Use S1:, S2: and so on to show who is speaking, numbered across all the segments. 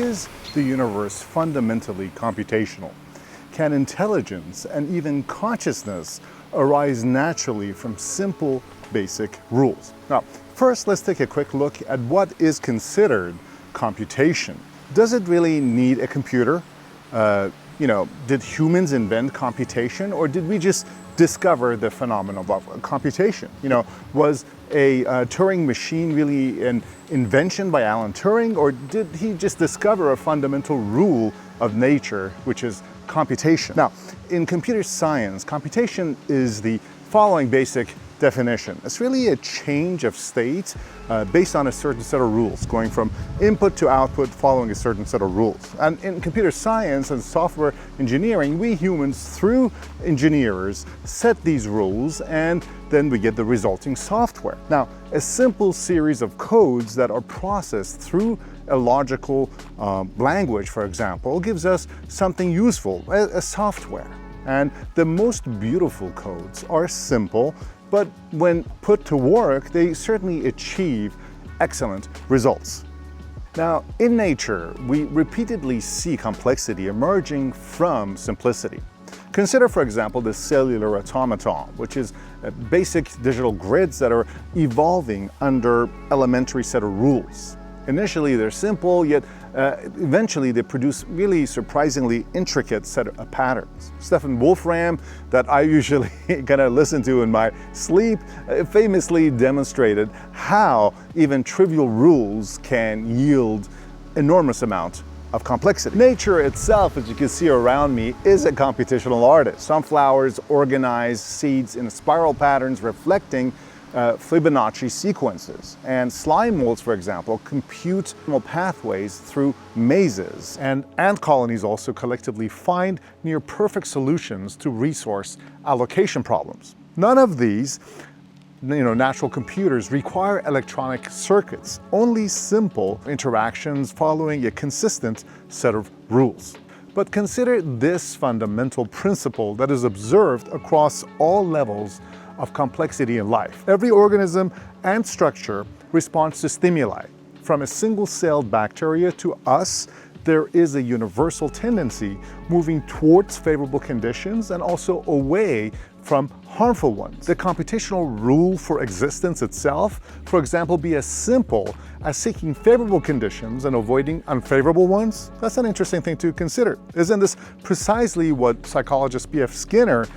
S1: is the universe fundamentally computational? Can intelligence and even consciousness arise naturally from simple, basic rules? Now, first, let's take a quick look at what is considered computation. Does it really need a computer? Did humans invent computation, or did we just discover the phenomenon of computation? Was a Turing machine really an invention by Alan Turing, or did he just discover a fundamental rule of nature, which is computation? Now, in computer science, computation is the following basic definition. It's really a change of state based on a certain set of rules, going from input to output following a certain set of rules. And in computer science and software engineering, we humans, through engineers, set these rules, and then we get the resulting software. Now, a simple series of codes that are processed through a logical language, for example, gives us something useful, a software. And the most beautiful codes are simple, but when put to work, they certainly achieve excellent results. Now, in nature, we repeatedly see complexity emerging from simplicity. Consider, for example, the cellular automaton, which is basic digital grids that are evolving under elementary set of rules. Initially, they're simple, yet eventually they produce really surprisingly intricate set of patterns. Stephen Wolfram, that I usually kind of listen to in my sleep, famously demonstrated how even trivial rules can yield enormous amount of complexity. Nature itself, as you can see around me, is a computational artist. Sunflowers organize seeds in spiral patterns reflecting Fibonacci sequences. And slime molds, for example, compute pathways through mazes. And ant colonies also collectively find near-perfect solutions to resource allocation problems. None of these natural computers require electronic circuits, only simple interactions following a consistent set of rules. But consider this fundamental principle that is observed across all levels of complexity in life. Every organism and structure responds to stimuli. From a single-celled bacteria to us, there is a universal tendency moving towards favorable conditions and also away from harmful ones. The computational rule for existence itself, for example, be as simple as seeking favorable conditions and avoiding unfavorable ones? That's an interesting thing to consider. Isn't this precisely what psychologist B.F. Skinner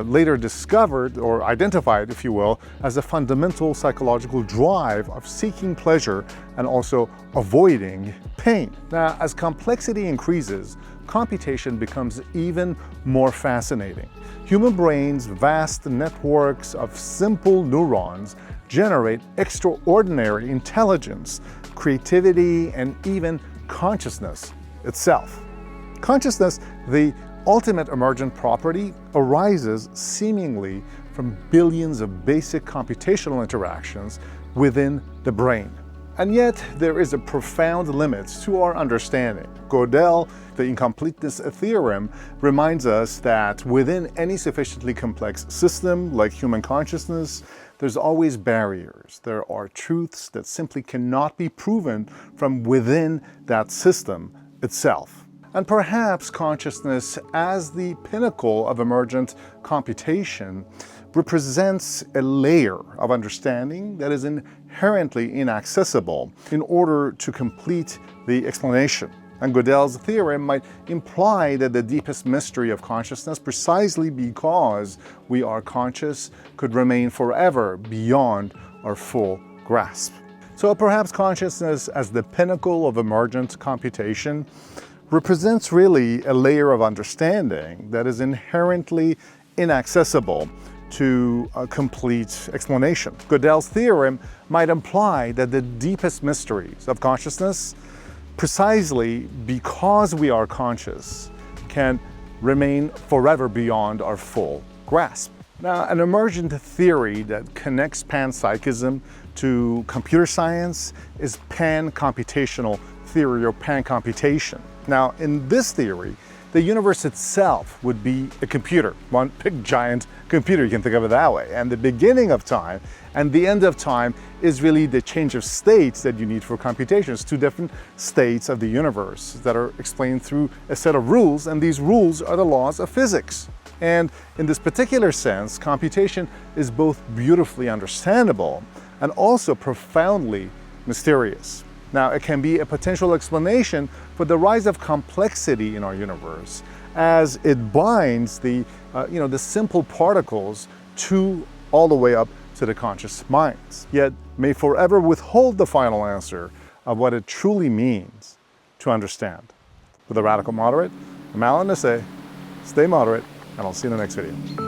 S1: later discovered, or identified, if you will, as a fundamental psychological drive of seeking pleasure and also avoiding pain? Now, as complexity increases, computation becomes even more fascinating. Human brains' vast networks of simple neurons generate extraordinary intelligence, creativity, and even consciousness itself. Consciousness, the ultimate emergent property, arises seemingly from billions of basic computational interactions within the brain. And yet, there is a profound limit to our understanding. Gödel, the incompleteness theorem, reminds us that within any sufficiently complex system like human consciousness, there's always barriers. There are truths that simply cannot be proven from within that system itself. And perhaps consciousness, as the pinnacle of emergent computation, represents a layer of understanding that is inherently inaccessible in order to complete the explanation. And Gödel's theorem might imply that the deepest mystery of consciousness, precisely because we are conscious, could remain forever beyond our full grasp. So perhaps consciousness, as the pinnacle of emergent computation, represents really a layer of understanding that is inherently inaccessible to a complete explanation. Gödel's theorem might imply that the deepest mysteries of consciousness, precisely because we are conscious, can remain forever beyond our full grasp. Now, an emergent theory that connects panpsychism to computer science is pancomputational theory, or pancomputation. Now, in this theory, the universe itself would be a computer, one big giant computer, you can think of it that way. And the beginning of time and the end of time is really the change of states that you need for computation. It's two different states of the universe that are explained through a set of rules, and these rules are the laws of physics. And in this particular sense, computation is both beautifully understandable and also profoundly mysterious. Now, it can be a potential explanation for the rise of complexity in our universe as it binds the simple particles to all the way up to the conscious minds, yet may forever withhold the final answer of what it truly means to understand. With a radical moderate, I'm Alan to say, stay moderate, and I'll see you in the next video.